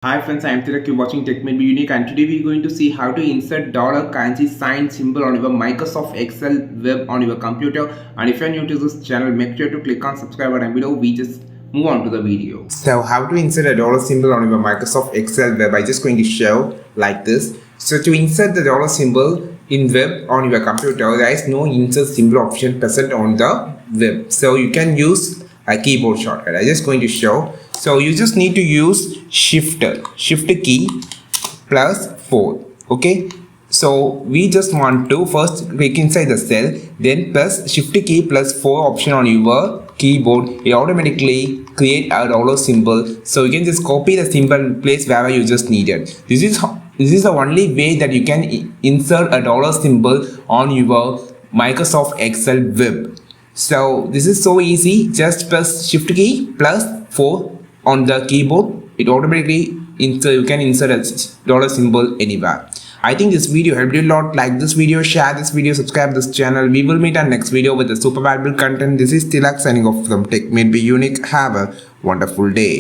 Hi friends, I am Tilak. You're watching Tech May Be Unique, and today we're going to see how to insert dollar currency sign symbol on your Microsoft Excel web on your computer. And if you're new to this channel, make sure to click on subscribe button below. We just move on to the video. So how to insert a dollar symbol on your Microsoft Excel web? I'm just going to show like this. So to insert the dollar symbol in web on your computer, there is no insert symbol option present on the web. So you can use a keyboard shortcut. I'm just going to show. So you just need to use shift key plus 4. Okay, so we just want to first click inside the cell, then press shift key plus 4 option on your keyboard. It automatically create a dollar symbol. So you can just copy the symbol, place wherever you just needed. This is the only way that you can insert a dollar symbol on your Microsoft Excel web. So this is so easy. Just press shift key plus 4 on the keyboard. It automatically you can insert a dollar symbol anywhere. I think this video helped you a lot. Like this video, share this video, subscribe this channel. We will meet on next video with a super valuable content. This is Tilak signing off from Tech May Be Unique. Have a wonderful day.